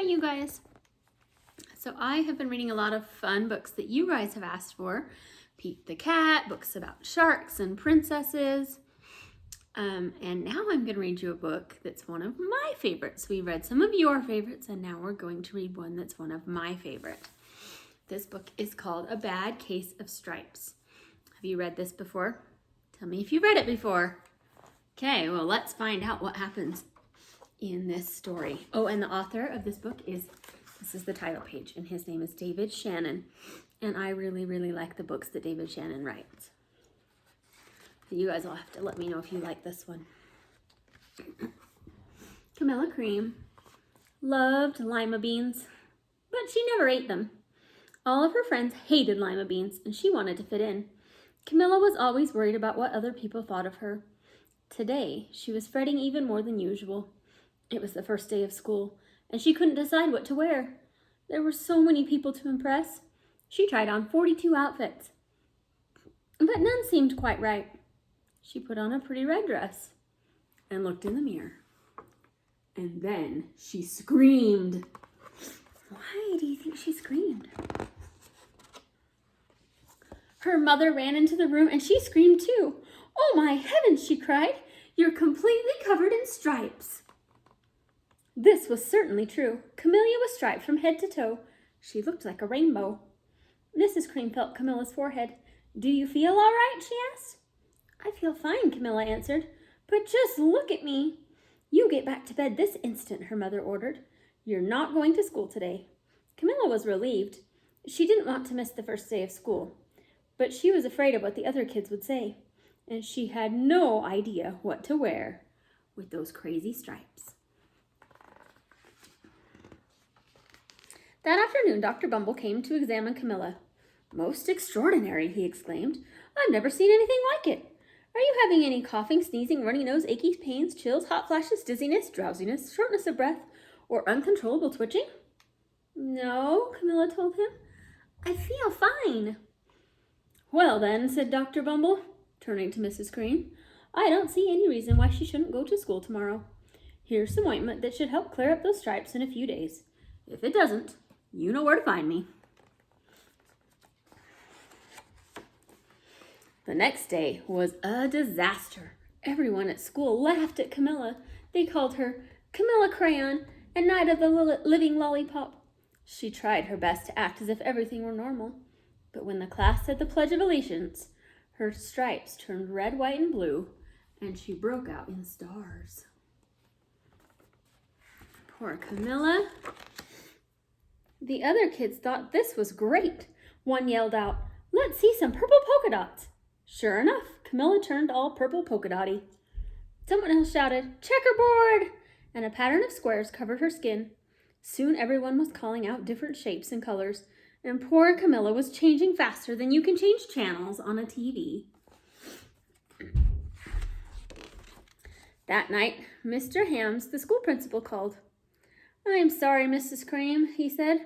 Hi, you guys. So I have been reading a lot of fun books that you guys have asked for. Pete the Cat, books about sharks and princesses. And now I'm going to read you a book that's one of my favorites. We read some of your favorites, and now we're going to read one that's one of my favorite. This book is called A Bad Case of Stripes. Have you read this before? Tell me if you read it before. Okay, well, let's find out what happens in this story. Oh, and the author of this book is the title page, and his name is David Shannon. And I really, really like the books that David Shannon writes. So you guys will have to let me know if you like this one. Camilla Cream loved lima beans, but she never ate them. All of her friends hated lima beans, and she wanted to fit in. Camilla was always worried about what other people thought of her. Today, she was fretting even more than usual. It was the first day of school, and she couldn't decide what to wear. There were so many people to impress. She tried on 42 outfits, but none seemed quite right. She put on a pretty red dress and looked in the mirror. And then she screamed. Why do you think she screamed? Her mother ran into the room and she screamed too. "Oh my heavens," she cried. "You're completely covered in stripes." This was certainly true. Camilla was striped from head to toe. She looked like a rainbow. Mrs. Cream felt Camilla's forehead. "Do you feel all right?" she asked. "I feel fine," Camilla answered. "But just look at me." "You get back to bed this instant," her mother ordered. "You're not going to school today." Camilla was relieved. She didn't want to miss the first day of school, but she was afraid of what the other kids would say, and she had no idea what to wear with those crazy stripes. That afternoon, Dr. Bumble came to examine Camilla. "Most extraordinary," he exclaimed. "I've never seen anything like it. Are you having any coughing, sneezing, runny nose, achy pains, chills, hot flashes, dizziness, drowsiness, shortness of breath, or uncontrollable twitching?" "No," Camilla told him. "I feel fine." "Well then," said Dr. Bumble, turning to Mrs. Cream, "I don't see any reason why she shouldn't go to school tomorrow. Here's some ointment that should help clear up those stripes in a few days. If it doesn't, you know where to find me." The next day was a disaster. Everyone at school laughed at Camilla. They called her Camilla Crayon and Night of the Living Lollipop. She tried her best to act as if everything were normal. But when the class said the Pledge of Allegiance, her stripes turned red, white, and blue, and she broke out in stars. Poor Camilla. The other kids thought this was great. One yelled out, "Let's see some purple polka dots." Sure enough, Camilla turned all purple polka dotty. Someone else shouted, "Checkerboard!" and a pattern of squares covered her skin. Soon everyone was calling out different shapes and colors, and poor Camilla was changing faster than you can change channels on a TV. That night, Mr. Hams, the school principal, called. "I'm sorry, Mrs. Cream," he said.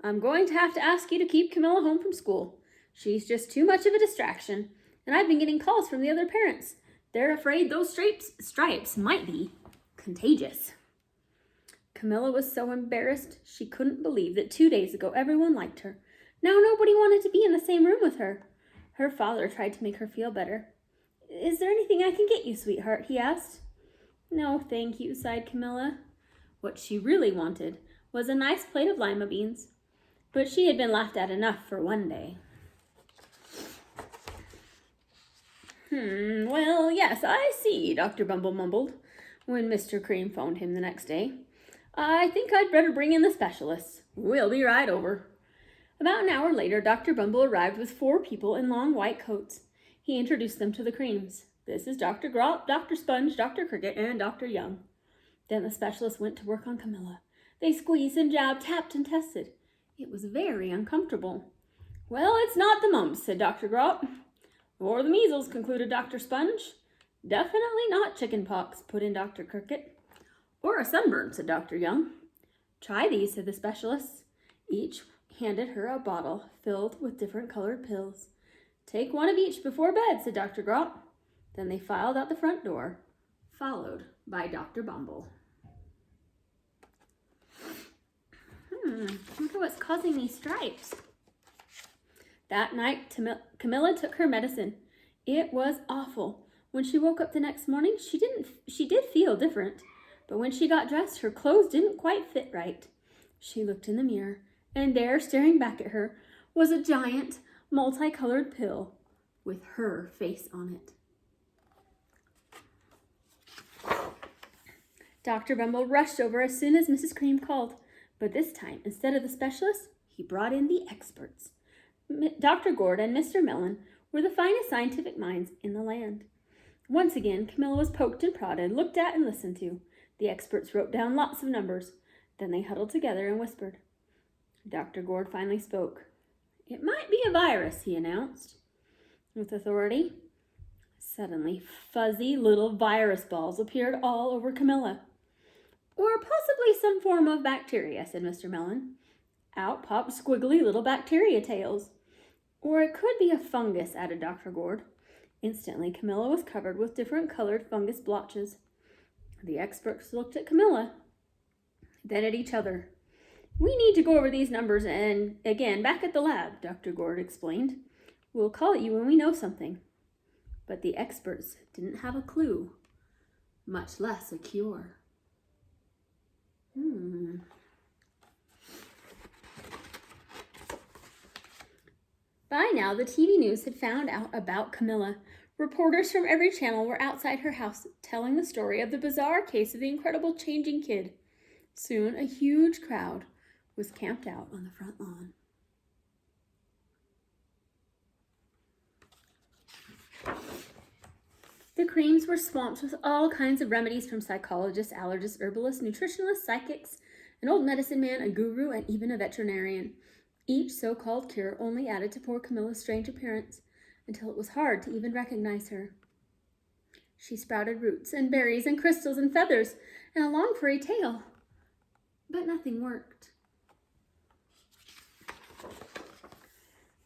"I'm going to have to ask you to keep Camilla home from school. She's just too much of a distraction, and I've been getting calls from the other parents. They're afraid those stripes might be contagious." Camilla was so embarrassed she couldn't believe that 2 days ago everyone liked her. Now nobody wanted to be in the same room with her. Her father tried to make her feel better. "Is there anything I can get you, sweetheart?" he asked. "No, thank you," sighed Camilla. What she really wanted was a nice plate of lima beans, but she had been laughed at enough for one day. Well, yes, I see," Dr. Bumble mumbled when Mr. Cream phoned him the next day. "I think I'd better bring in the specialists. We'll be right over." About an hour later, Dr. Bumble arrived with 4 people in long white coats. He introduced them to the Creams. "This is Dr. Grop, Dr. Sponge, Dr. Cricket, and Dr. Young." Then the specialists went to work on Camilla. They squeezed and jabbed, tapped and tested. It was very uncomfortable. "Well, it's not the mumps," said Dr. Grop. "Or the measles," concluded Dr. Sponge. "Definitely not chicken pox," put in Dr. Cricket. "Or a sunburn," said Dr. Young. "Try these," said the specialists. Each handed her a bottle filled with different colored pills. "Take one of each before bed," said Dr. Grop. Then they filed out the front door, followed by Dr. Bumble. wonder what's causing these stripes. That night, Camilla took her medicine. It was awful. When she woke up the next morning, she did feel different. But when she got dressed, her clothes didn't quite fit right. She looked in the mirror, and there, staring back at her, was a giant, multicolored pill with her face on it. Dr. Bumble rushed over as soon as Mrs. Cream called, but this time, instead of the specialists, he brought in the experts. Dr. Gord and Mr. Mellon were the finest scientific minds in the land. Once again, Camilla was poked and prodded, looked at and listened to. The experts wrote down lots of numbers. Then they huddled together and whispered. Dr. Gord finally spoke. "It might be a virus," he announced with authority. Suddenly, fuzzy little virus balls appeared all over Camilla. "Or possibly some form of bacteria," said Mr. Mellon. Out popped squiggly little bacteria tails. "Or it could be a fungus," added Dr. Gord. Instantly, Camilla was covered with different colored fungus blotches. The experts looked at Camilla, then at each other. "We need to go over these numbers and again back at the lab," Dr. Gord explained. "We'll call you when we know something." But the experts didn't have a clue, much less a cure. By now, the TV news had found out about Camilla. Reporters from every channel were outside her house telling the story of the bizarre case of the incredible changing kid. Soon, a huge crowd was camped out on the front lawn. The Creams were swamped with all kinds of remedies from psychologists, allergists, herbalists, nutritionists, psychics, an old medicine man, a guru, and even a veterinarian. Each so-called cure only added to poor Camilla's strange appearance until it was hard to even recognize her. She sprouted roots and berries and crystals and feathers and a long furry tail, but nothing worked.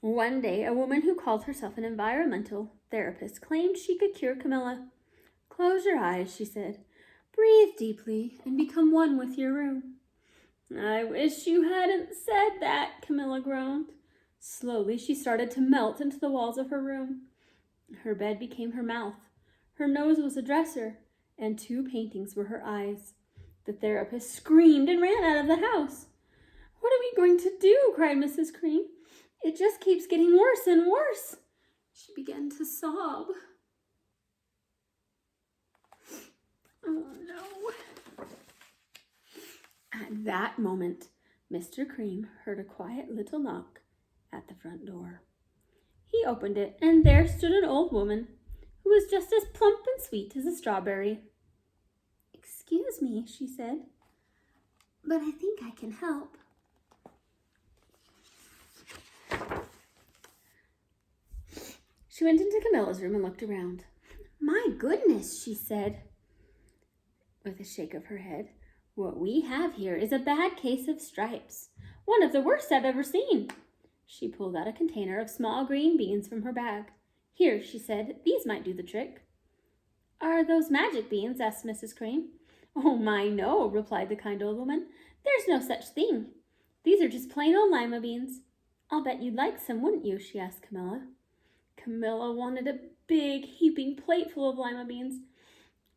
One day, a woman who called herself an environmental therapist claimed she could cure Camilla. "Close your eyes," she said. "Breathe deeply and become one with your room." "I wish you hadn't said that," Camilla groaned. Slowly, she started to melt into the walls of her room. Her bed became her mouth. Her nose was a dresser, and 2 paintings were her eyes. The therapist screamed and ran out of the house. "What are we going to do?" cried Mrs. Cream. "It just keeps getting worse and worse." She began to sob. Oh, no. At that moment, Mr. Cream heard a quiet little knock at the front door. He opened it, and there stood an old woman who was just as plump and sweet as a strawberry. "Excuse me," she said, "but I think I can help." She went into Camilla's room and looked around. "My goodness," she said, with a shake of her head. "What we have here is a bad case of stripes. One of the worst I've ever seen." She pulled out a container of small green beans from her bag. "Here," she said, "these might do the trick." "Are those magic beans?" asked Mrs. Cream. "Oh my, no," replied the kind old woman. "There's no such thing. These are just plain old lima beans." "I'll bet you'd like some, wouldn't you?" she asked Camilla. Camilla wanted a big, heaping plateful of lima beans,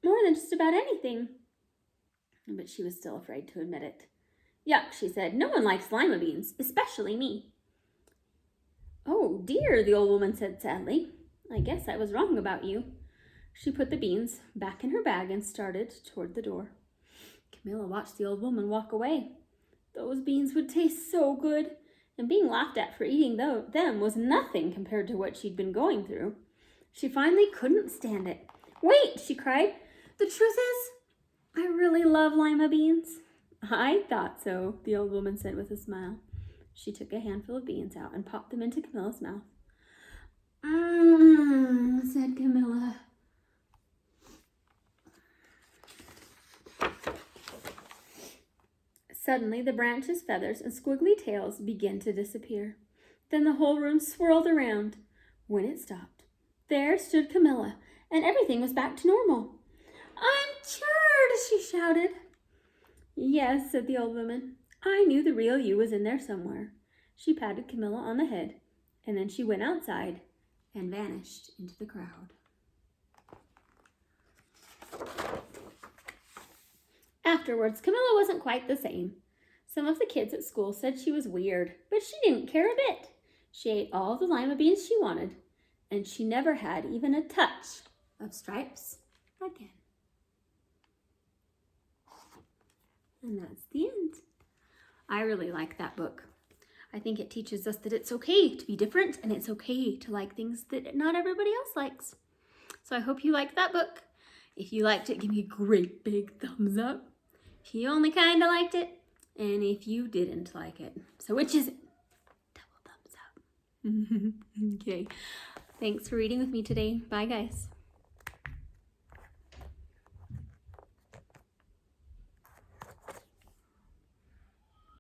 more than just about anything. But she was still afraid to admit it. "Yuck," she said. "No one likes lima beans, especially me." "Oh, dear," the old woman said sadly. "I guess I was wrong about you." She put the beans back in her bag and started toward the door. Camilla watched the old woman walk away. Those beans would taste so good, and being laughed at for eating them was nothing compared to what she'd been going through. She finally couldn't stand it. "Wait," she cried. "The truth is, I really love lima beans." "I thought so," the old woman said with a smile. She took a handful of beans out and popped them into Camilla's mouth. Said Camilla. Suddenly, the branches, feathers, and squiggly tails began to disappear. Then the whole room swirled around. When it stopped, there stood Camilla, and everything was back to normal. "I'm cured!" she shouted. "Yes," said the old woman. I knew the real you was in there somewhere. She patted Camilla on the head, and then she went outside and vanished into the crowd. Afterwards, Camilla wasn't quite the same. Some of the kids at school said she was weird, but she didn't care a bit. She ate all the lima beans she wanted, and she never had even a touch of Stripes again. And that's the end. I really like that book. I think it teaches us that it's okay to be different and it's okay to like things that not everybody else likes. So I hope you liked that book. If you liked it, give me a great big thumbs up. If you only kind of liked it, and if you didn't like it. So which is it? Double thumbs up. Okay. Thanks for reading with me today. Bye, guys.